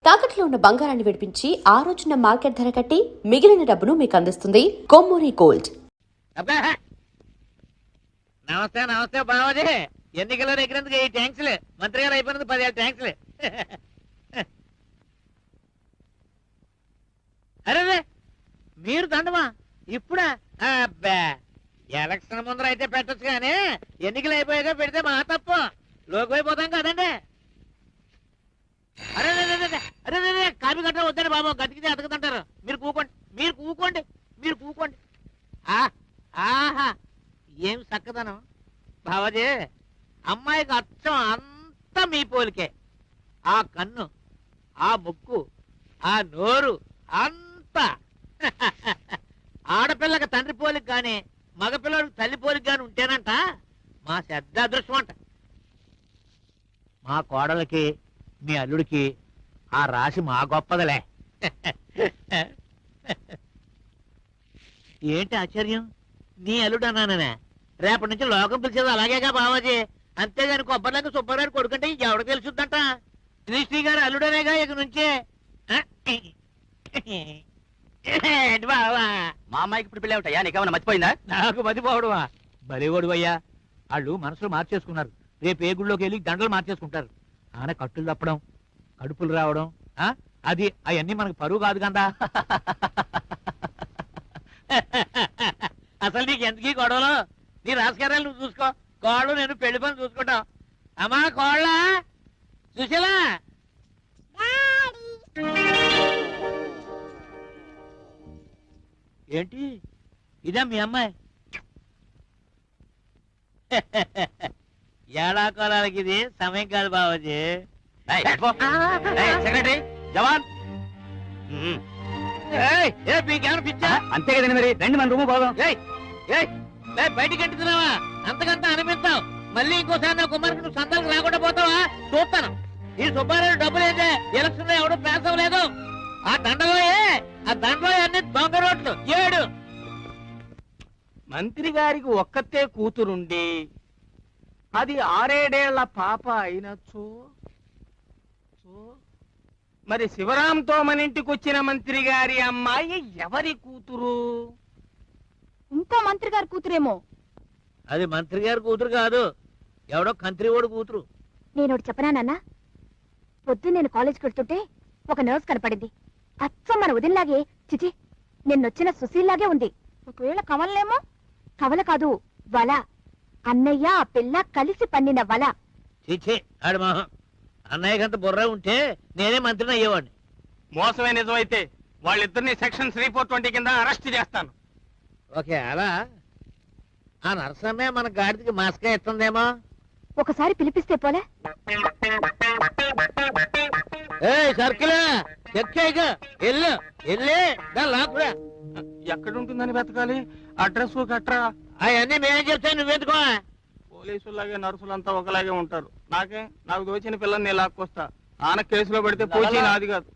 తాకట్లో ఉన్న బంగారాన్ని విడిపించి ఆ రోజున మార్కెట్ ధర కట్టి మిగిలిన డబ్బును మీకు అందిస్తుంది కొమ్మూరి గోల్డ్. నమస్తే నమస్తే బావాజీ. ఎన్నికల్లో ఎగిరేందుకు ఈ ట్యాంక్స్లే, మంత్రి గారు అయిపోయినందుకు 10,000 ట్యాంక్స్లే. అరే మీరు దండమా ఇప్పుడా? అబ్బా, ఎలక్షన్ ముందర అయితే పెట్టచ్చు కానీ ఎన్నికలు అయిపోయాక పెడితే మా తప్పు, లోకపోయిపోతాం కదండి. అరే అరే కాపీ కట్ట వద్దండి బాబు, గతికితే అతకదంటారు. మీరు కూకోండి, మీరు కూకోండి, మీరు కూకోండి. ఆహా, ఏం చక్కదనం బావాజీ. అమ్మాయికి అచ్చం అంతా మీ పోలికే. ఆ కన్ను, ఆ ముక్కు, ఆ నోరు అంతా. ఆడపిల్లకి తండ్రి పోలిక గాని మగపిల్లడికి తల్లి పోలిక గాని ఉంటేనంట మా శ్రద్ధ అదృష్టం అంట. మా కోడలకి మీ అల్లుడికి ఆ రాశి మా గొప్పదలే. ఏంటి ఆశ్చర్యం? నీ అల్లుడు అన్నానే, రేపటి నుంచి లోకం పిలిచేది అలాగేగా బావాజీ. అంతేగాని కొబ్బరిలాగా సుబ్బారావు కొడుకంటే ఎవడ తెలుసుద్దంట. శ్రీ గారు అల్లుడనేగా ఇక నుంచే. బావా, మా అమ్మాయికి ఇప్పుడు పెళ్ళి ఉంటాయా? నీకేమన్నా మర్చిపోయిందా? నాకు మతిపోవడమా? బలిగోడు అయ్యా. వాళ్ళు మనసులో మార్చేసుకున్నారు. రేపు ఏ గుళ్ళోకి వెళ్ళి దండలు మార్చేసుకుంటారు. ఆన కట్టులు తప్పడం, కడుపులు రావడం, అది అవన్నీ మనకు పరువు కాదు కదా. అసలు నీకు ఎందుకీ గొడవలు? నీ రాజకీయాలు నువ్వు చూసుకో, కోళ్ళు నేను పెళ్లి పని చూసుకుంటావు. అమ్మా కోళ్ళ సుశీలా, ఏంటి ఇదా మీ అమ్మాయి? ఏడాకోలాలకి ఇది సమయం కాదు బాబాజీ. సెక్రటరీ జవాన్, మీకేమైనా పిచ్చా? అంతే కదండి మరి. రండి మన రూము పోదాం. బయటికి అంటున్నావా? అంతకంతా అనిపిస్తావు. మళ్ళీ ఇంకోసారి నా కుమార్కి నువ్వు సందాలకు రాకుండా పోతావా? చూస్తాను. ఈ సుబ్బారావు డబ్బులు అయితే ఎలక్షన్ లో ఎవడో పాస్ అవ్వలేదు. ఆ దండలో అన్ని దొంగ రోడ్లు 7. మంత్రి గారికి ఒక్కతే కూతురుండి అది 6-7 పాప అయినచ్చు. మరి శివరాంతో మన ఇంటికి వచ్చిన మంత్రి గారి అమ్మాయి ఎవరి కూతురు? ఇంకో మంత్రి గారి కూతురేమో. అది మంత్రి గారి కూతురు కాదు, ఎవడో కంత్రి ఓడి కూతురు. నేను ఒకటి చెప్పనానన్నా, పొద్దు నేను కాలేజ్కి వెళ్తుంటే ఒక నర్స్ కనపడింది. అచ్చం మన ఉదయంలాగే, చిచి నిన్నొచ్చిన సుశీల్లాగే ఉంది. ఒకవేళ కవలనేమో? కవల కాదు, వల. అన్నయ్య ఆ పిల్ల కలిసి పన్నిన వల. చీచే ఆడు మొహం. అన్నయ్యకంత బుర్ర ఉంటే నేనే మంత్రిని అయ్యేవాడిని. మోసమే నిజమైతే వాళ్ళిద్దరిని సెక్షన్ 3/420 కింద అరెస్ట్ చేస్తాను. ఓకే, అలా ఆ నర్సమ్మే మన గాడికి మాస్కా ఇస్తుందేమో. ఒకసారి పిలిపిస్తే పోలే. సర్కిల్ ఎల్లు ఎల్లే లాక్కురా. ఎక్కడుంటుందని వెతకాలి? అడ్రస్ గట్రా అవన్నీ మేమేం చెప్తాను, నువ్వెందుకో. పోలీసులాగే నర్సులంతా ఒకలాగే ఉంటారు. నాకు దోచిన పిల్లని నేను లాక్కొస్తా. ఆన కేసులో పడితే పోచి నాది కాదు.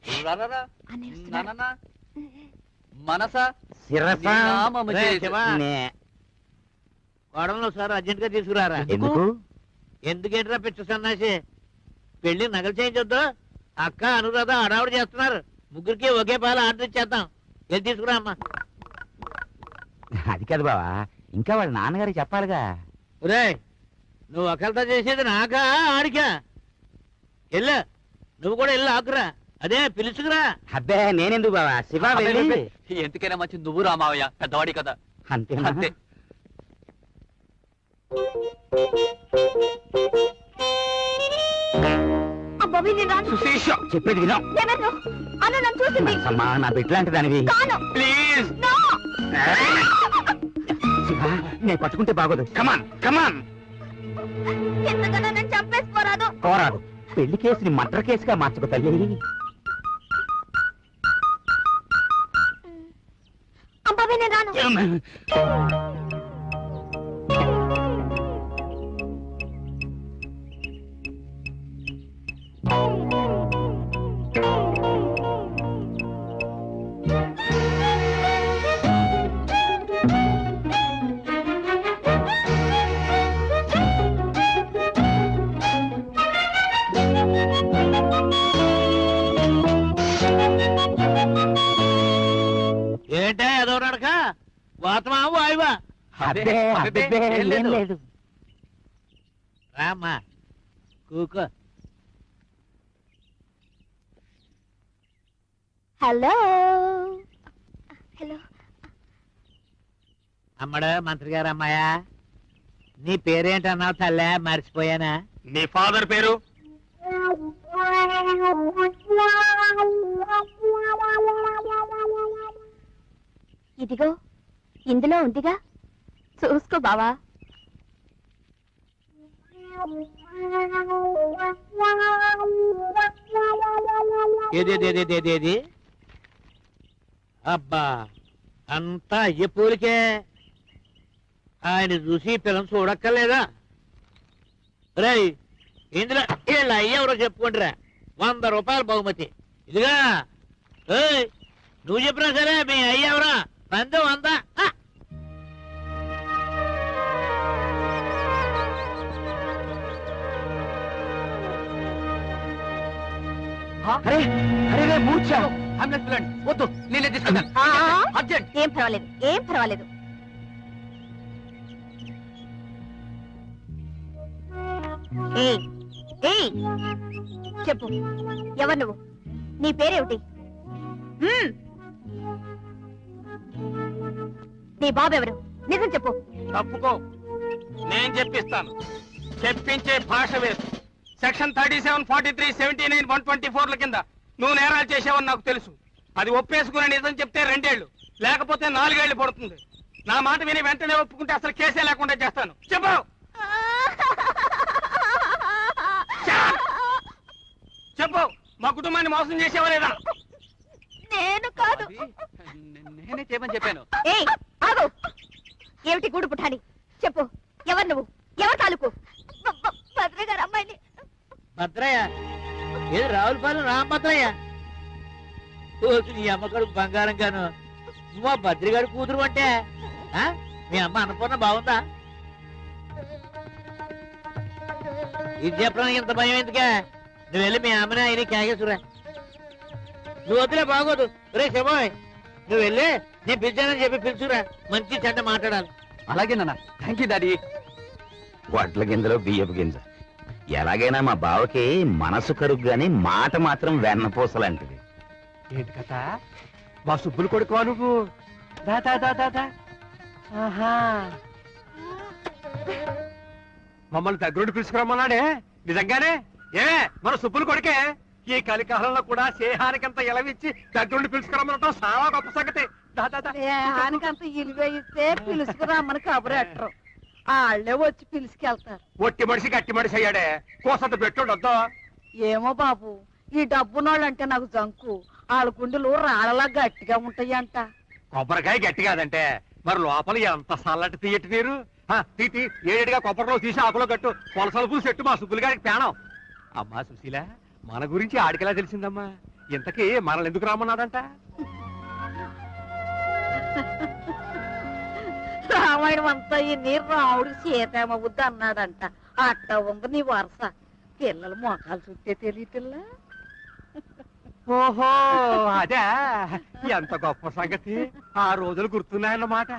కోడలను సార్ అర్జెంట్ గా తీసుకురారా. ఎందుకేంట్రా పిచ్చ సన్నాసి? పెళ్లి నగలు చేయించొద్దు. అక్క అనురాధ అడావుడు చేస్తున్నారు. ముగ్గురికి ఒకే పాలు ఆర్డర్ ఇచ్చేద్దాం. వెళ్ళి తీసుకురా అమ్మా. అది కాదు బావా, ఇంకా వాళ్ళ నాన్నగారికి చెప్పాలిగా. ఒరే, నువ్వు ఒకరితో చేసేది నాకా ఆడికా? వెళ్ళు, నువ్వు కూడా వెళ్ళి ఆకురా. అదే పిలుచుకురా. అబ్బే నేనెందుకు బావా, శివ వెళ్ళి. ఎందుకైనా మంచి నువ్వు రామావయ్య, పెద్దవాడి కదా. అంతే అంతే. చెప్పేది వినో. నా బిడ్డలాంటి దానివి. శివ, నేను పట్టుకుంటే బాగోదు. కమాన్ కమాన్. పోరాదు. పెళ్లి కేసుని మర్డర్ కేసుగా మార్చుకో తల్లి. వాతమా వాయువా అబ్బే, అబ్బే, ఏం లేదు. రామ్మా కూకో. హలో హలో అమ్మడు మంత్రి గారు అమ్మాయా, నీ పేరేంటన్నావు తల్లే? మర్చిపోయానా? నీ ఫాదర్ పేరు? ఇదిగో ఇందులో ఉందిగా, చూసుకో బావా. ఏది అబ్బా, అంతా అయ్యే పూలికే. ఆయన చూసి పిల్లలు చూడక్కర్లేదా? రేయ్, ఇందులో వీళ్ళ అయ్య ఎవరో చెప్పుకుంటారా, 100 రూపాయలు బహుమతి. ఇదిగా ఏయ్, నువ్వు చెప్పినా సరే మీ అయ్య ఎవరా? 100. అరే అరే రే, మూర్ఛ. అంబులెన్స్ పిలవండి. వద్దు, నేనే తీసుకెళ్తాను. అర్జెంట్. ఏం పర్వాలేదు, ఏం పర్వాలేదు. ఏయ్, ఏయ్, చెప్పు, ఎవరు నువ్వు? నీ పేరేమిటి? మ్మ్. నీ బాబెవరు? నిజం చెప్పు. తప్పుకో, నేను చెప్పిస్తాను. చెప్పించే భాష వేరు. సెక్షన్ 37, 43, 79, 124 కింద నువ్వు నేరాలు చేసావని నాకు తెలుసు. అది ఒప్పేసుకుని నిజం చెప్తే 2 ఏళ్ళు, లేకపోతే 4 ఏళ్ళు పడుతుంది. నా మాట విని వెంటనే ఒప్పుకుంటే అసలు కేసే లేకుండా చేస్తాను. చెప్పు. చెప్పు, మా కుటుంబాన్ని మోసం చేసేవా లేదా? నేను కాదు. నేనే చేయమని చెప్పాను. ఏయ్, ఆగు. ఏమిటి గూడు పుఠాని? చెప్పు, ఎవరు నువ్వు? ఎవరు తాలూకు? భద్ర గారు అమ్మాయిని. భద్రయ్య? ఏది రావులపాలెం రామభద్రయ్య? నీ అమ్మగారు బంగారం గాను. నువ్వు ఆ భద్రిగాడు కూతురు అంటే ఆ? మీ అమ్మ అన్నపూర్ణ బాగుందా? ఇది చెప్పడానికి ఇంత భయం ఎందుకే? నువ్వు వెళ్ళి మీ అమ్మని ఆయన కేకేసురా. నువ్వు వద్దులే, బాగోదు. రే శివాయ్, నువ్వు వెళ్ళి నేను పిలిచానని చెప్పి పిలుచురా. మంచి చెడ్డ మాట్లాడాలి. అలాగే నాన్న. Thank you daddy. వడ్ల గింజలో బియ్యపు గింజ. ఎలాగైనా మా బావకి మనసు కరుగు గాని మాట మాత్రం వెన్నపూసలాంటిది. ఏంటి కథ? మా సుబ్బులు కొడుకువా నువ్వు? దా దా దా దా దా. ఆహా, మమ్మల్ని దగ్గరుండి పిలుచుకురమ్మన్నాడే, నిజంగానే? ఏ మన సుబ్బులు కొడుకే? ఈ కలికాలంలో కూడా స్నేహానికంత ఎలవిచ్చి దగ్గరుండి పిలుచుకురమ్మనటం చాలా గొప్ప సంగతి. దా దా దా. స్నేహానికంత ఇలువ ఇస్తే పిలుచుకురామని కబురు ఎట్టరు, వాళ్ళే వచ్చి పిలుచుకెళ్తారు. ఒట్టి మనిషి గట్టి మనిషి అయ్యాడే, కోసంత పెట్టుండొద్దా? ఏమో బాబు, ఈ డబ్బునోళ్ళంటే నాకు జంకు. వాళ్ళ గుండెలు రాళ్ళలా గట్టిగా ఉంటాయంట. కొబ్బరికాయ గట్టి కాదంటే మరి లోపల ఎంత సల్లటి తీయటి నీరు. తీతి ఏడేటిగా కొబ్బరిలో తీసి ఆకులో కట్టు, పొలసల పూసి చెట్టు మా సుబ్బులు గారికి పేణం. అమ్మా సుశీల, మన గురించి ఆడికెలా తెలిసిందమ్మా? ఇంతకీ మనల్ని ఎందుకు రామన్నాడంట? రామాయణం అంతా ఈ నీరు రాముడికి సీతేమవుద్ది అన్నాడంట. అట్ట ఉంది నీ వరుస. పిల్లలు మోకాలు చుట్టే తెలియటిల్లా. ఓహో, అదే ఎంత గొప్ప సంగతి. ఆ రోజులు గుర్తున్నాయన్నమాట.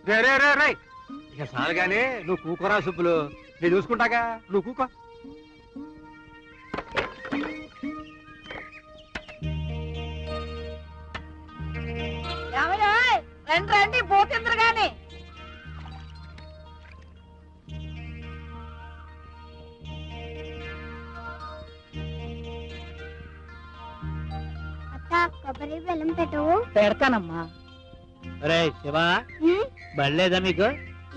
రే రే రే రే, ఇక సాలుగానే నువ్వు కూకోరా సుబ్బులు, నేను చూసుకుంటాగా, నువ్వు కూకో. రండి రండి, పోతిందరు గాని. అత్త, కొబ్బరి బెల్లం పెట్టు. పెడతానమ్మా. రే శివా, బళ్ళేదా మీకు?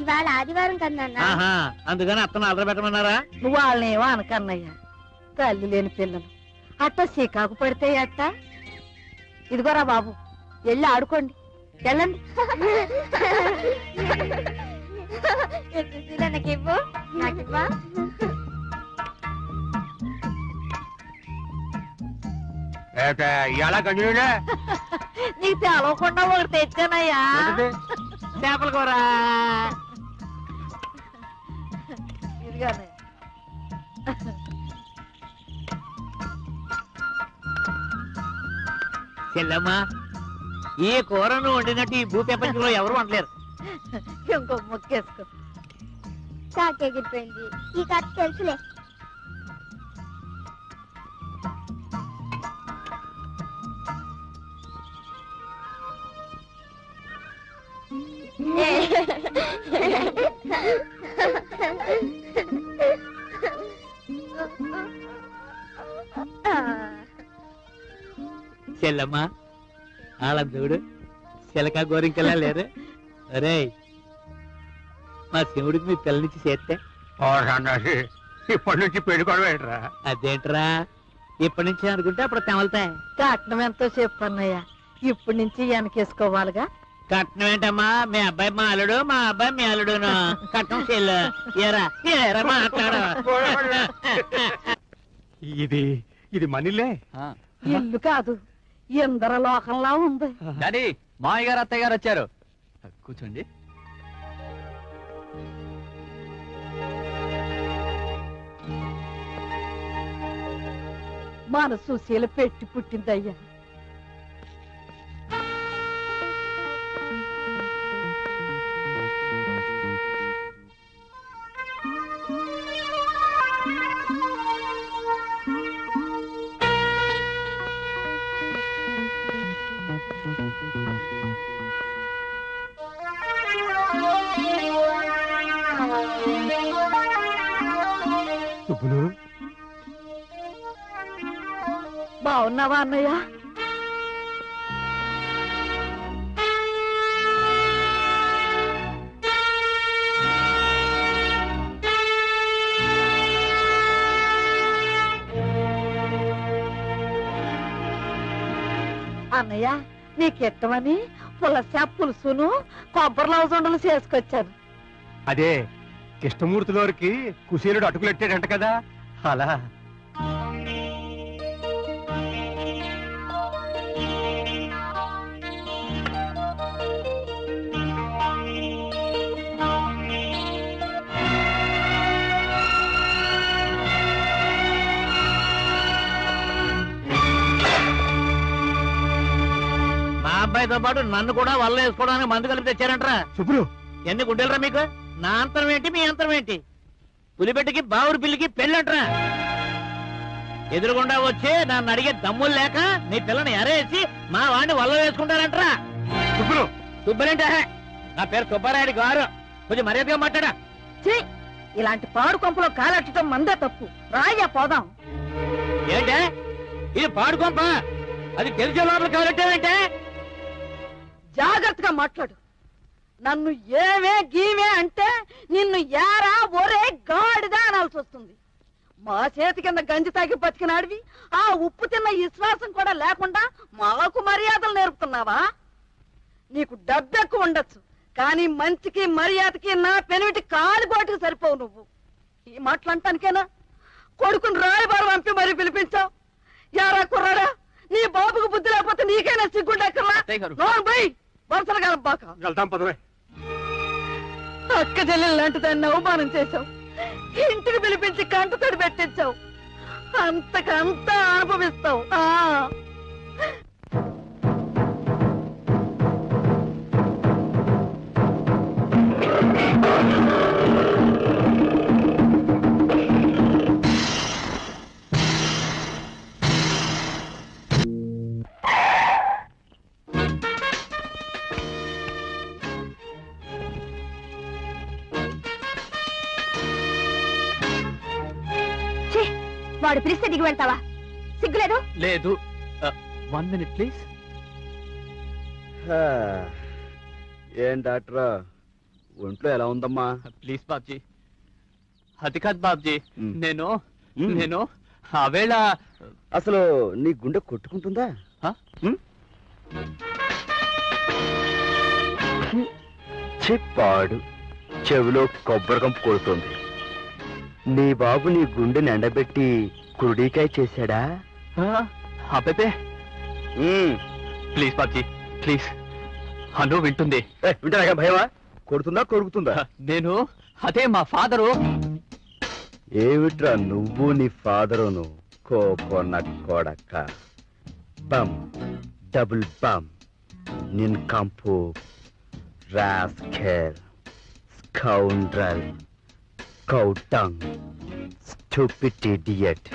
ఇవాళ ఆదివారం కదా నాన్న. ఆహా, అందుకని అత్తను అదర పెట్టమన్నారా? నువ్వు వాళ్ళనేమో అనకన్నయ్యా, తల్లి లేని పిల్లలు అట్ట సికాకు పడితే అట్ట. ఇదిగోరా బాబు, వెళ్ళి ఆడుకోండి, వెళ్ళండి. నాకివ్వు, నాకివ్వా. ఎలా కంటిన్యూనే నీకు తెలవకుండా ఒకటి తెచ్చానయ్యా చేపల కూర. ఇదిగానే చెల్లమ్మా, ఈ కూరను వండినట్టు ఈ భూప్రపంచంలో ఎవరు వండలేరు. ఇంకో మొక్కేసుకో. తాకెగిరిపోయింది ఈ కథ తెలుసులే. చెల్లమ్మా, వాళ్ళ దేవుడు చిలక గోరింకలా లేరు. అరే, మా శివుడికి మీ పిల్లనిచ్చి చేస్తే ఇప్పటి నుంచి పెళ్లి కూడా ఏంట్రా? అదేంట్రా, ఇప్పటి నుంచి అనుకుంటే అప్పుడు తెమలుతాయి. కట్నం ఎంతో చెప్పన్నయ్యా, ఇప్పటి నుంచి వెనకేసుకోవాలిగా. కట్నం ఏంటమ్మా, మీ అబ్బాయి మా అల్లుడు, మా అబ్బాయి మీ అల్లుడును. కట్నం చెల్లు ఏరా ఏరా మాట్లాడు. ఇది ఇది మనీలే. ఇల్లు కాదు, ఇంద్రలోకంలా ఉంది. డాడీ, మామయ్య గారు అత్తయ్య గారు వచ్చారు. కూర్చోండి. మన సుశీల పెట్టి పుట్టిందయ్యా. సుబ్బులు, బాగున్నావా అన్నయ్య? అన్నయ్య, నీకెట్టమని పులస పులుసును కొబ్బరి లవజొండలు చేసుకొచ్చాను. అదే కృష్ణమూర్తి గారికి కుశీలుడు అటుకులెట్టాడంట కదా, అలా. మా అబ్బాయితో పాటు నన్ను కూడా వల్ల వేసుకోవడానికి మందు కలిపి తెచ్చారంట్రా. సుబ్బులు, ఎన్ని గుడ్డెలరా మీకు? నా అంతరం ఏంటి, మీ అంతరం ఏంటి? పులిబెట్టకి బావురు పిల్లికి పెళ్ళంట్రా. ఎదురుగుండా వచ్చి నన్ను అడిగే దమ్ములు లేక నీ పిల్లని ఎరేసి మా వాడిని వల్ల వేసుకుంటారంట్రా. సుబ్బులు, సుబ్బరేంటే? నా పేరు సుబ్బారాయుడు గారు. కొంచెం మర్యాదగా మాట్లాడా. ఛీ, ఇలాంటి పాడు కొంపలో కాలెట్టడం మందే తప్పు. రాయ్యా పోదాం. ఏంటే ఇది పాడుకోంప? అది తెలిసే లోపల కావాలంటే జాగ్రత్తగా మాట్లాడు. నన్ను ఏమే గీమే అంటే నిన్ను యారా ఒరే గాడిదా అనాల్సి వస్తుంది. మా చేతి కింద గంజి తాగి బతికినాడివి ఆ ఉప్పు తిన్న విశ్వాసం కూడా లేకుండా మాకు మర్యాదలు నేర్పుతున్నావా? నీకు డబ్బెక్కువ ఉండొచ్చు, కానీ మంచికి మర్యాదకి నా పెనిమిటి కాలిగోటికి సరిపోవు. నువ్వు ఈ మాటలంటానికేనా కొడుకుని రాయబారు పంపి మరీ పిలిపించావు? యారా కుర్రాడా, నీ బాబుకు బుద్ధి లేకపోతే నీకైనా సిగ్గుండక్కర్లా? పోయి వరుసలు కలబాక. వెళ్తాం పదవే. అక్క చెల్లెలు లాంటి దాన్ని అవమానం చేశావు, ఇంటికి పిలిపించి కంటతడి పెట్టించావు. అంతకంతా అనుభవిస్తావు. వాడు పిలిస్తే దిగి వెళ్తావా? సిగ్గులేదు? లేదు. 1 minute ప్లీజ్. ఏం డాక్టర్, ఒంట్లో ఎలా ఉందమ్మా? ప్లీజ్ బాబ్జీ. అది కాదు బాబ్జీ, మ్. నేను మ్. నేను ఆవేళ అసలు నీ గుండె కొట్టుకుంటుందా? హ? చెప్పాడు, చెవిలో కొబ్బరి కంపు కొడుతుంది. నీ బాబు నీ గుండెని ఎండబెట్టి కుడికాయ చేశాడా? అబ్బే ప్లీజ్ బాబ్జీ ప్లీజ్ అను వింటుంది. వింటారా భయమా? కొడుతుందా కొడుకుతుందా? నేను అదే మా ఫాదరు. ఏమిట్రా నువ్వు నీ ఫాదరును కోకొన్న కొడక. బమ్ డబుల్ బమ్ నిన్ కంపు రాస్కెల్ స్కౌండ్రల్ కౌటంగ్ స్టూపిడ్ ఇడియట్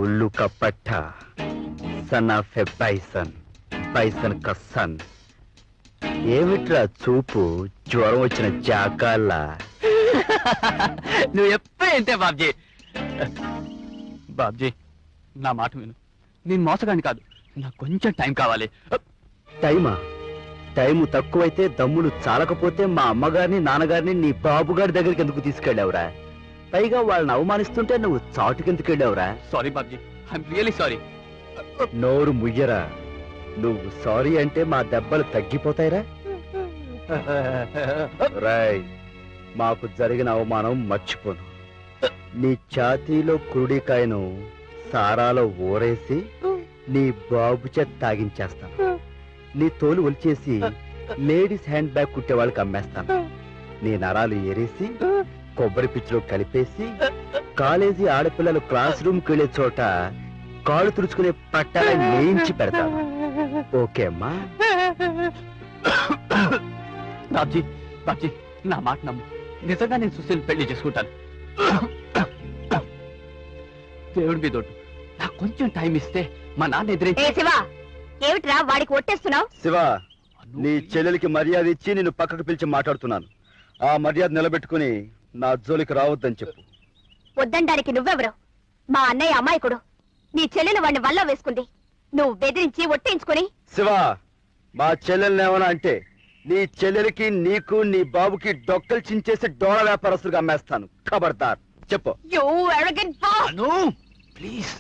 ఉల్లు కపట్ట son of a bison bison క సన్. ఏమిట్రా చూపు జ్వరం వచ్చిన జాకాల్లా? నువ్వు ఎప్పుడు ఇంతే బాబ్జీ. బాబ్జీ నా మాట విను, నేను మోసగాని కాదు, నాకు కొంచెం టైం కావాలి. టైమా? టైము తక్కువైతే దమ్ములు చాలకపోతే మా అమ్మగారిని నాన్నగారిని నీ బాబుగారి దగ్గరికి ఎందుకు తీసుకెళ్ళావురా? పైగా వాళ్ళని అవమానిస్తుంటే నువ్వు చాటుకెందుకు వెళ్ళావురా? Sorry Babji, I'm really sorry. నోరు ముయ్యరా. నువ్వు సారీ అంటే మా దెబ్బలు తగ్గిపోతాయిరా. రాయ్, మాకు జరిగిన అవమానం మర్చిపోను. నీ ఛాతీలో కురుడికాయను సారాలో ఊరేసి నీ బాబు చేత తాగించేస్తాను. నీ తోలు ఒలిచేసి లేడీస్ హ్యాండ్ బ్యాగ్ కుట్టే వాళ్ళకి అమ్మేస్తాను. నీ నరాలు ఏరేసి కొబ్బరి పిచ్చిలో కలిపేసి కాలేజీ ఆడపిల్లలు క్లాస్ రూమ్ కి వెళ్లే చోట కాళ్ళు తుడుచుకునే పట్టాల నేయించి పెడతాను. ఓకే అమ్మా? బాబ్జీ బాబ్జీ నా మాట నమ్ము, నిజంగా నేను సుశీల్ పెళ్లి చేసుకుంటాను. దేవుడి మీద ఒట్టు, నాకు కొంచెం టైం ఇస్తే మా నాన్న ఎదురైతే. శివా, ఏమిట్రా వాడికి ఒట్టేస్తున్నావు? శివ, నీ చెల్లెలికి మర్యాద ఇచ్చి నిన్ను పక్కకు పిలిచి మాట్లాడుతున్నాను. ఆ మర్యాద నిలబెట్టుకుని నా జోలికి రావద్దని చెప్పు. వద్దండానికి నువ్వెవరు? మా అన్నయ్య అమాయకుడు. నీ చెల్లెలు వాడిని వల్ల వేసుకుంది. నువ్వు బెదిరించి ఒట్టేయించుకుని. శివ, మా చెల్లెల్ని ఏమన్నా అంటే నీ చెల్లెలికి నీకు నీ బాబుకి డొక్కలు చించేసి డోళ వ్యాపారస్తులుగా అమ్మేస్తాను. ఖబర్దార్, చెప్పు. You arrogant boss! Anu please.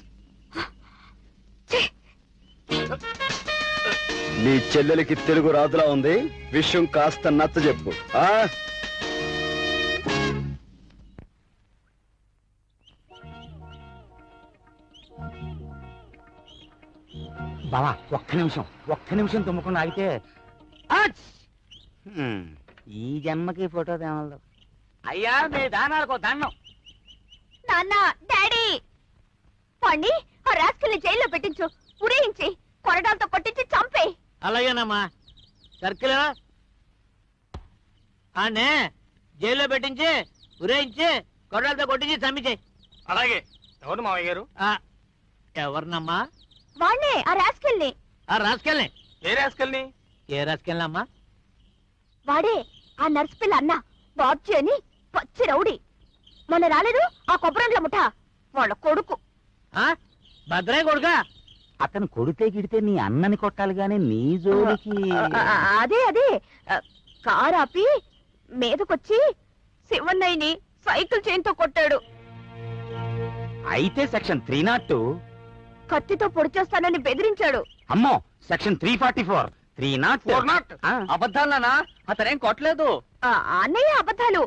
నీ చెల్లెలికి తెలుగు రాదులా ఉంది. విషయం కాస్త నచ్చ చెప్పు. బావా ఒక్క నిమిషం తుమ్మకుండా ఆగితే ఈ జన్మకి ఫోటో తేమలదు. అయ్యా మీ దానాలకు దండం. నాన్న, డాడీ, వాణ్ణి ఆ రాస్కల్ని జైల్లో పెట్టించు. ఉరేయించి కొరడాలతో కొట్టించి చంపే. అలాగేనమ్మా. సర్కిల్ ఆనే జైల్లో పెట్టించి ఉరేయించి కొర్రలతో కొట్టించి చంపించే. అలాగే. ఎవరు మావయ్య గారు? ఎవరినమ్మా? వాణ్ణే, ఆ రాస్కల్ని. ఆ రాసుకెళ్ళి. ఏ రాసుకెళ్ళి? ఏ రాసుకెళ్ళమ్మా? వాడే ఆ నర్సు పిల్ల అన్న బాబ్జీ అని పచ్చి రౌడీ. మొన్న రాలేదు ఆ కొబ్బరండ్ల ముఠ వాళ్ళ కొడుకు. భద్రయ్య కొడుకా? అతను కొడితే గిడితే నీ అన్నని కొట్టాలి గాని నీ జోలికి. అదే కారు ఆపి మీదకొచ్చి శివన్నయ్యని సైకిల్ చైన్తో కొట్టాడు. అయితే సెక్షన్ 302. కత్తితో పొడిచేస్తానని బెదిరించాడు. అమ్మో, సెక్షన్ 344 304. అబద్ధాలనా? అతనేం కొట్టలేదు. అన్నయ్య అబద్ధాలు.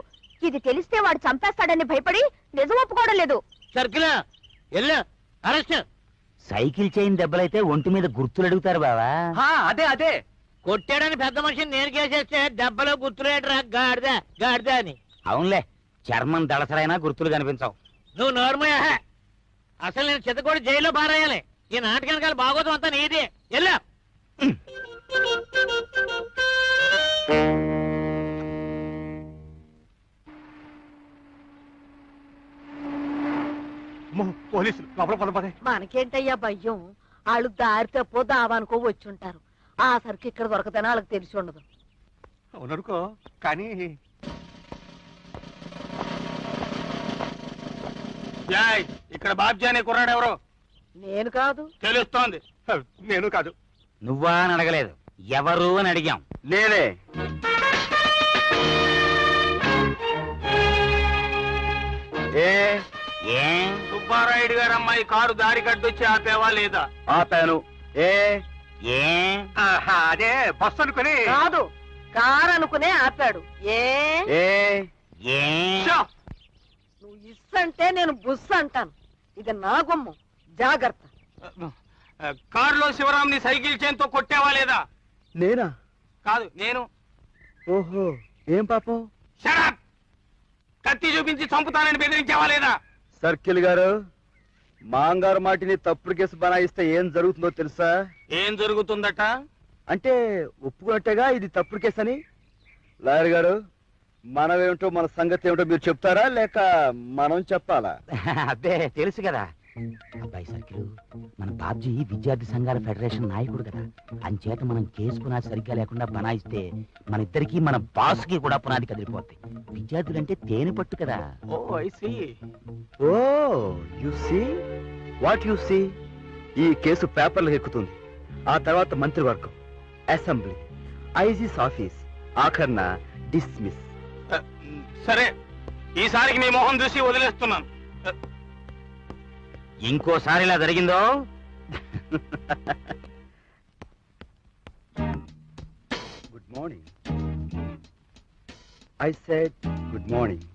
ఇది తెలిస్తే వాడు చంపేస్తాడని భయపడి నిజం ఒప్పుకోవడం లేదు. సర్కిల్ ఎల్లు అరెస్ట్. సైకిల్ చైన్ దెబ్బలైతే ఒంటి మీద గుర్తులు అడుగుతారు బావా. అదే కొట్టాడని పెద్ద మనిషిని నేను కేసేస్తే దెబ్బలో గుర్తులేటరా గాడిద అని. అవునులే, చర్మం దళసరైనా గుర్తులు కనిపించవు. నువ్వు నోర్మయ్యా. అసలు నేను చిత్తకోడి జైల్లో పారేయాలి. ఈ నాటకానికి బాగోతం అంతా నీదే. ఎల్లా పోలీసులు లోపల పదపదే. మనకేంటయ్యా భయం? వాళ్ళు దారి తప్పో దావానుకో వచ్చుంటారు. ఆ సరికి ఇక్కడ దొరకదని వాళ్ళకి తెలిసి ఉండదు. అవుననుకో, కానీ ఇక్కడ బాబ్జీ అనే కుర్రాడు ఎవరు? నేను కాదు. తెలుస్తోంది. నేను కాదు. నువ్వా అని అడగలేదు, ఎవరు అని అడిగాం. నేనే. ఏ సుబ్బారాయుడు గారు అమ్మాయి కారు దారి కట్టొచ్చి ఆపేవా లేదా? ఆపాను. అదే బస్సు అనుకుని. కాదు, కారు అనుకునే ఆపాడు. నువ్వు ఇస్సంటే నేను బుస్సు అంటాను. ఇది నా గుమ్మం, జాగ్రత్త. కారులో శివరాంని సైకిల్ చైన్తో కొట్టావా లేదా? నేనా? కాదు, నేను. ఓహో, ఏం పాపం? షడప్! కత్తి చూపించి చంపుతానని బెదిరించావా లేదా? సర్కిల్ గారు, మాంగారు మాటిని తప్పుడు కేసు బనాయిస్తే ఏం జరుగుతుందో తెలుసా? ఏం జరుగుతుందట? అంటే ఒప్పుకున్నట్టేగా ఇది తప్పుడు కేసు అని. లాయర్ గారు, మనమేమిటో మన సంగతి ఏమిటో మీరు చెప్తారా లేక మనం చెప్పాలా? అబ్బే తెలుసు కదా అబ్బాయి సర్కిల్, మన బాబ్జీ విద్యార్థి సంఘాల ఫెడరేషన్ నాయకుడు కదా, అంచేత మనం కేసు పునాది సరిగ్గా లేకుండా బనాయిస్తే మన ఇద్దరికి మన బాస్కి కూడా పునాది కదిలిపోద్ది. విద్యార్థులంటే తేనె పట్టు కదా. Oh I see. Oh you see what you see. ఈ కేసు పేపర్లకు ఎక్కుతుంది. ఆ తర్వాత మంత్రివర్గం, అసెంబ్లీ, ఐజీస్ ఆఫీస్, ఆఖర్న డిస్మిస్. సరే, ఈసారికి నీ మొహం చూసి వదిలేస్తున్నాను. ఇంకోసారి ఇలా జరిగిందో good morning. I said good morning.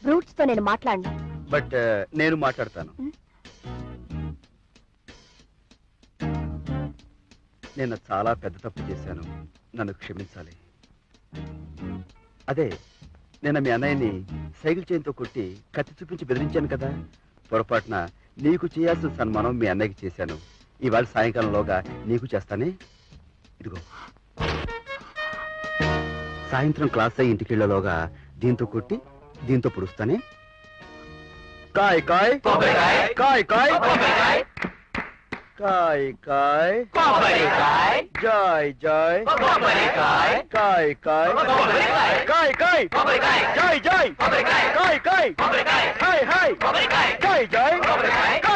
Brutes తో నేను మాట్లాడను. బట్ నేను మాట్లాడతాను. నేను చాలా పెద్ద తప్పు చేశాను, నన్ను క్షమించాలి. అదే నేను మీ అన్నయ్యని సైకిల్ చైన్తో కొట్టి కత్తి చూపించి బెదిరించాను కదా, పొరపాటున నీకు చేయాల్సిన సన్మానం మీ అన్నయ్యకి చేశాను. ఇవాళ సాయంకాలంలోగా నీకు చేస్తానే. ఇదిగో, సాయంత్రం క్లాస్ అయ్యి ఇంటికి వెళ్ళలోగా దీంతో కొట్టి దీంతో పుడుస్తానే. కాయ్ కాయ్ కాయ్ కాయ్ కాయ్ కాయ్ Joy Joy Kai Kai Kai Kai Joy Joy Kai Kai hi hi Kai Joy Kai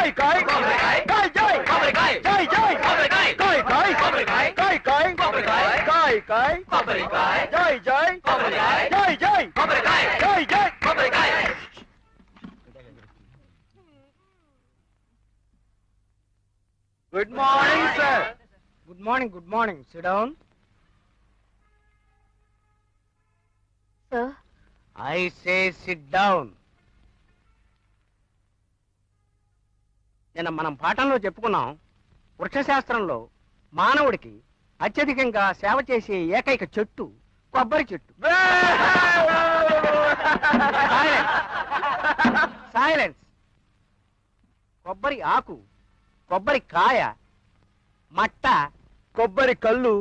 Kai Kai Joy Joy Joy Kai Kai Kai Kai Kai Kai Joy Joy Joy Joy Joy Joy. Good morning sir. Good morning, good morning. SIT down. Sir, I say SIT down. నిన్న మనం పాఠంలో చెప్పుకున్నాం, వృక్షశాస్త్రంలో మానవుడికి అత్యధికంగా సేవ చేసే ఏకైక చెట్టు కొబ్బరి చెట్టు. సైలెన్స్. కొబ్బరి ఆకు, కొబ్బరి కాయ, మట్ట, కొబ్బరి కళ్ళు.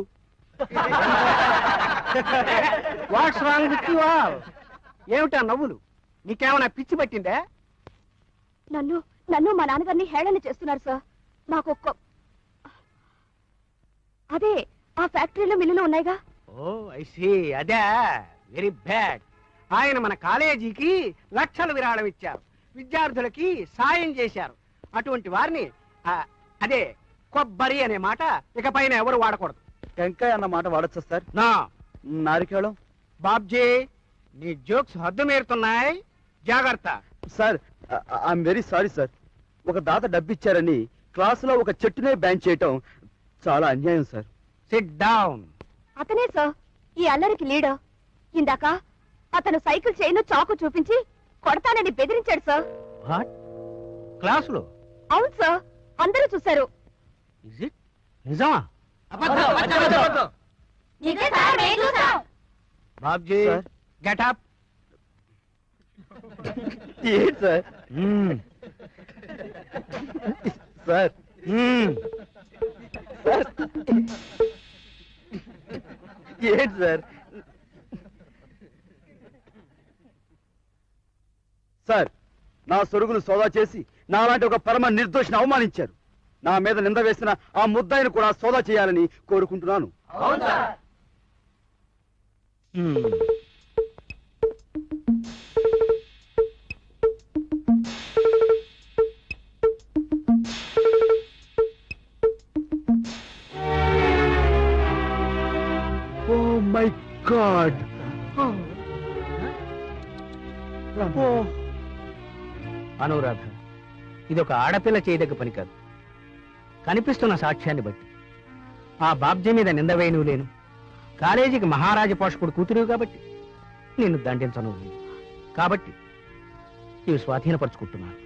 What's wrong with you all? ఏమిటా నవ్వులు? నీకేమైనా పిచ్చి పట్టిందే? నన్ను నన్ను మా నాన్నగారిని హేళన చేస్తున్నారు సార్. నాకు అదే ఆ ఫ్యాక్టరీలో మిల్లులు ఉన్నాయిగా. ఓ ఐ సీ. అదే వెరీ బ్యాడ్. ఆయన మన కాలేజీకి లక్షలు విరాళం ఇచ్చారు, విద్యార్థులకి సాయం చేశారు. అటువంటి వారిని అదే కొబ్బరి అనే మాట ఇకపైన ఎవరు వాడకూడదు. టెంకాయ అన్న మాట వాడచ్చా సార్? నా నారికేళం. బాబ్జీ, నీ జోక్స్ హద్దు మీరుతున్నాయి, జాగ్రత్త. Sir, I'm very sorry sir. ఒక దాత డబ్బిచ్చారని క్లాసులో ఒక చెట్టునే బ్యాన్ చేయటం చాలా అన్యాయం సార్. SIT down. అతనే సార్ ఈ అల్లరికి లీడర్. ఇందాక అతను సైకిల్ చైన్ చాకు చూపించి కొడతానని బెదిరించాడు సార్. వాట్? క్లాసులో? అవును సార్, అందరూ చూశారు. ఇస్ ఇట్ నిజమా? బాబ్జీ, సార్. Get up. ఏంటి సార్? సార్ సార్, ఏంటి సార్? సార్, నా సొరుగులు సోదా చేసి నాలాంటి ఒక పరమ నిర్దోషిని అవమానించారు. నా మీద నింద వేసిన ఆ ముద్దాయిని కూడా సోదా చేయాలని కోరుకుంటున్నాను. Oh my God. అనురాధ, ఇది ఒక ఆడపిల్ల చేయదగ్గ పని కాదు. కనిపిస్తున్న సాక్ష్యాన్ని బట్టి ఆ బాబ్జీ మీద నింద వేయను లేను. కాలేజీకి మహారాజ పోషకుడు కూతురు కాబట్టి నిన్ను దండించను లేదు. కాబట్టి ఇవి స్వాధీనపరుచుకుంటున్నాను.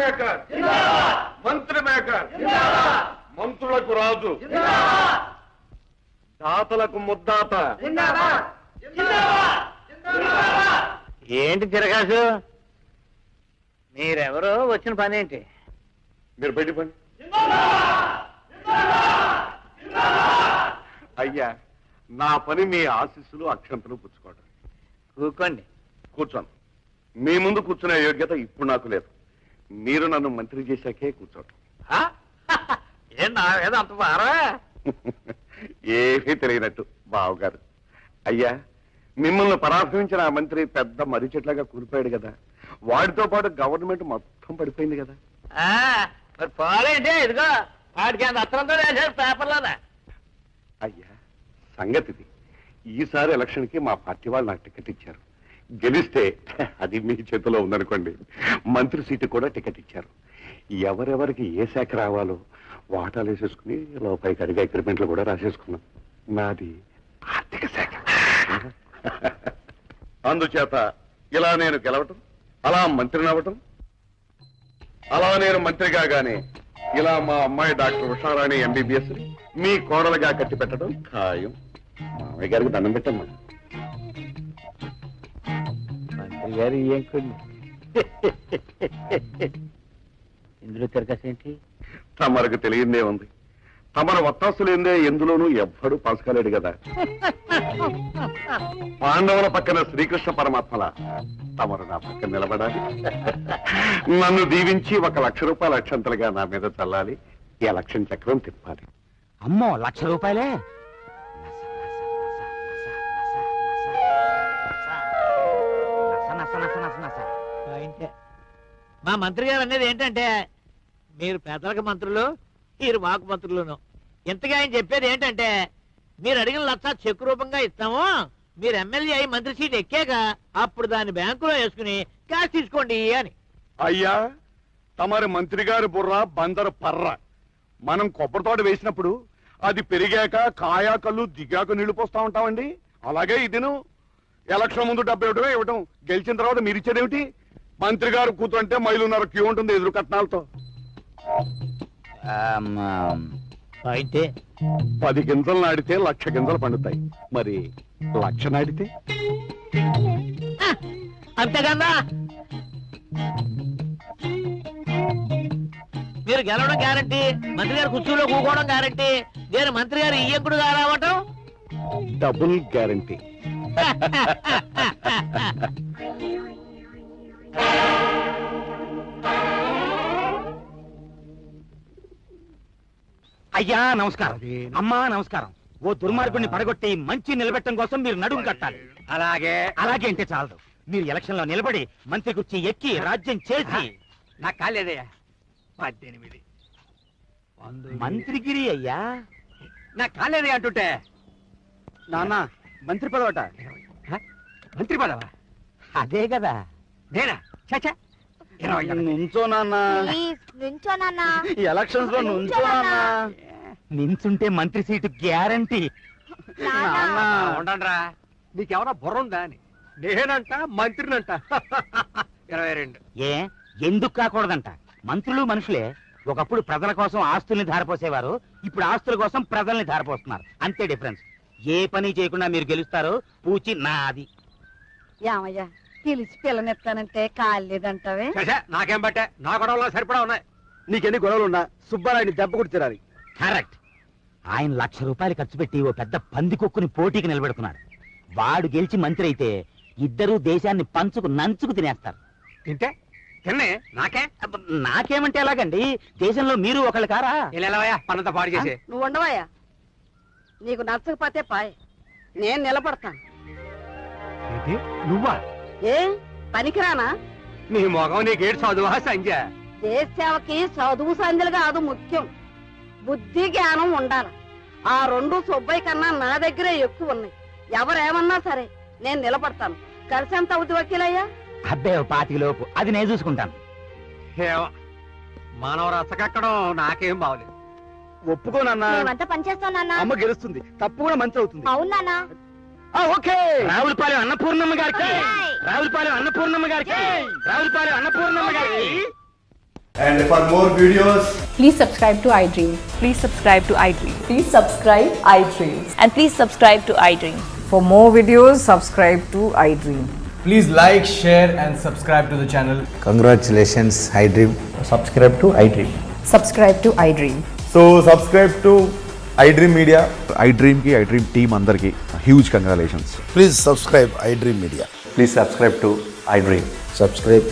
మేకర్ మంత్రి మేకర్ మంత్రులకు రాజు దాతలకు ముద్దాత. ఏంటి తిరగాసు? మీరెవరో వచ్చిన పని ఏంటి? మీరు బయట పని. అయ్యా, నా పని మీ ఆశీస్సులు అక్షంతలు పుచ్చుకోవడం. కూకోండి. కూర్చోను. మీ ముందు కూర్చునే యోగ్యత ఇప్పుడు నాకు లేదు. మీరు నన్ను మంత్రి చేశాకే కూర్చోటం. ఏం నా మీద అంత బారా? ఏమీ తెలియనట్టు బావగారు. అయ్యా, మిమ్మల్ని పరామర్శించిన ఆ మంత్రి పెద్ద మర్రి చెట్లాగా కూలిపోయాడు కదా, వాడితో పాటు గవర్నమెంట్ మొత్తం పడిపోయింది కదా. మరి పోలేంటి? ఇదిగో వాడికి అంత అత్తరంతో వేసాడు పేపర్లోనే. అయ్యా, సంగతిది. ఈసారి ఎలక్షన్ కి మా పార్టీ వాళ్ళు నాకు టికెట్ ఇచ్చారు. గెలిస్తే అది మీ చేతిలో ఉందనుకోండి, మంత్రి సీటు కూడా టికెట్ ఇచ్చారు. ఎవరెవరికి ఏ శాఖ రావాలో వాటాలు వేసేసుకుని లోపలికి అడిగి అగ్రిమెంట్లు కూడా రాసేసుకున్నాం. నాది ఆర్థిక శాఖ. అందుచేత ఇలా నేను గెలవటం, అలా మంత్రిని అవ్వటం, అలా నేను మంత్రి కాగానే ఇలా మా అమ్మాయి డాక్టర్ ఉషారాణి ఎంబీబీఎస్ మీ కోడలుగా కట్టి పెట్టడం ఖాయం. మామయ్య గారికి దండం పెట్టమ్మా. మంత్రి గారు ఏం కొన్ని ఇందులో తిరగసేంటి? తమరకు తెలియందే ఉంది. తమరు వత్తాసులేందే ఎందులోనూ ఎవ్వడూ పాస్ కాలేడు కదా. పాండవుల పక్కన శ్రీకృష్ణ పరమాత్మల తమరు నా పక్కన నిలబడాలి. నన్ను దీవించి 1 లక్ష రూపాయల అక్షంతలుగా నా మీద చల్లాలి. ఈ ఎలక్షన్ చక్రం తిప్పాలి. అమ్మో, ₹1,00,000? మా మంత్రి గారు అనేది ఏంటంటే, మీరు పేదలకు మంత్రులు, మీరు మాకు మంత్రులను. ఇంతగా ఆయన చెప్పేది ఏంటంటే, మీరు అడిగిన 1,00,000 చెక్ రూపంగా ఇస్తాము, మీరు ఎమ్మెల్యే అయి మంత్రి సీట్ ఎక్కాక అప్పుడు దాన్ని బ్యాంకులో వేసుకుని క్యాష్ తీసుకోండి అని. అయ్యా, తమరి మంత్రి గారి బుర్ర బందరు పర్ర. మనం కొబ్బరి తోట వేసినప్పుడు అది పెరిగాక కాయా కళ్ళు దిగాక నీళ్లు పోస్తా ఉంటామండి. అలాగే ఇదిను ఎలక్షన్ ముందు 70 ఇవ్వటం, గెలిచిన తర్వాత మీరు ఇచ్చేదేమిటి? మంత్రి గారు కూతుంటే మైలున్నర క్యూ ఉంటుంది ఎదురు కట్నాలతో. అయితే 10 గింజలు నాడితే 1,00,000 గింజలు పండుతాయి. మరి 1,00,000 నాడితే అంతేకన్నా మీరు గెలవడం గ్యారంటీ, మంత్రి గారు కుర్చీలో కూకోవడం గ్యారంటీ, నేను మంత్రి గారు ఇయ్యంకుడు రావటం డబుల్ గ్యారంటీ. అయ్యా నమస్కారం, అమ్మా నమస్కారం. ఓ దుర్మార్గుడిని పడగొట్టి మంచి నిలబెట్టడం కోసం మీరు నడుము కట్టాలి. అలాగే అలాగే అంటే చాలదు, మీరు ఎలక్షన్ లో నిలబడి మంత్రి కుర్చీ ఎక్కి రాజ్యం చేసి. నాకు కాలేదయ్యా. 18 మంత్రిగిరి అయ్యా. నాకు కాలేదే అంటుంటే. నాన్న, మంత్రి పదవట. మంత్రి పదవా? అదే కదా. నేనా? చచ్చా. నుంచో నాన్న, నుంచో నాన్న. ఈ ఎలక్షన్స్ లో నుంచో నాన్న. నించుంటే మంత్రి సీటు గ్యారంటీ. నాన్న, ఉండండిరా, నీకెవరా బుర్ర ఉందా అని. నేనంట మంత్రినంట. 22. ఏ ఎందుకు కాకూడదంట? మంత్రులు మనుషులే. ఒకప్పుడు ప్రజల కోసం ఆస్తుల్ని ధారపోసేవారు, ఇప్పుడు ఆస్తుల కోసం ప్రజల్ని ధారపోస్తున్నారు. అంతే డిఫరెన్స్. ఏ పని చేయకుండా మీరు గెలుస్తారు. పూచి నాది. ఏమయ్యా, పిలిచి పిల్లనెత్తానంటే కాలేదంటావే? చచ్చా, నాకేం బట్టే, నా గొడవలో సరిపడా ఉన్నాయి. నీకెన్ని గొడవలున్నా సుబ్బారాయుని దెబ్బ కొట్టి తిరాలి. కరెక్ట్. ఆయన ₹1,00,000 ఖర్చు పెట్టి ఓ పెద్ద పందికొక్కుని పోటీకి నిలబెడుతున్నాడు. వాడు గెలిచి మంత్రి అయితే ఇద్దరూ దేశాన్ని పంచుకు నంచుకు తినేస్తారు. తింటే తిన్నే నాకే. అబ్బ, నాకేమంటే ఎలాగండి? దేశంలో మీరు ఒకళ్ళు కారా? ఇలా పనంతా పాడు చేసే. నువ్వు ఉండవయ్యా, నీకు నచ్చకపోతే పాయ్, నేను నిలబడతాను. ఏంటి నువ్వా? ఏ పనికిరానా? నీ మొగం నీకేడు చదువా సంజ? దేశ సేవకి చదువు సంధ్యలు కాదు ముఖ్యం, బుద్ధి జ్ఞానం ఉండాలి. ఆ 2 సుబ్బయ్య కన్నా నా దగ్గరే ఎక్కువ ఉన్నాయి. ఎవరేమన్నా సరే నేను నిలబడతాను. కలిసి ఎంత అవుతుంది వకీలయ్యా? అబ్బే, 25 లోపు. అది నేను చూసుకుంటాను. మనం రసకెక్కడం నాకేం బాగలేదు. ఒప్పుకో నాన్న, మేమంతా పనిచేస్తాం నాన్న. అమ్మ గెలుస్తుంది, తప్పకుండా మంత్రి అవుతుంది. అవును నాన్న. ఓకే. రావులపాలెం అన్నపూర్ణమ్మ గారికి, జై. రావులపాలెం అన్నపూర్ణమ్మ గారికి, రావులపాలెం అన్నపూర్ణమ్మ గారికి. And for more videos, Please subscribe to iDream. Please subscribe to iDream. Please subscribe iDream. And please subscribe to iDream. For more videos, subscribe to iDream. Please like, share and subscribe to the channel. congratulations, iDream. Subscribe to iDream. Subscribe to iDream. So subscribe to iDream media. iDream కి iDream team అందరికి huge congratulations. Please subscribe iDream Media. Please subscribe to iDream. Subscribe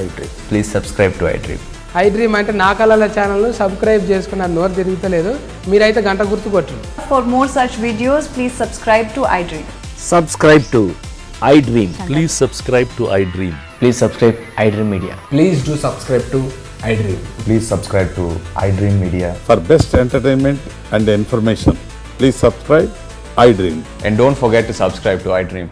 iDream. Please subscribe to iDream. iDream అంటే నా కళల channel subscribe చేసుకున్న నోరు తిరుగుతలేదు. మీరైతే గంట గుర్తు కొట్టండి. For more such videos, please subscribe to iDream. Subscribe to iDream. Please subscribe to iDream. Please subscribe iDream Media. Please do subscribe to iDream. Please subscribe to iDream media. For best entertainment and information please subscribe iDream. And don't forget to subscribe to iDream.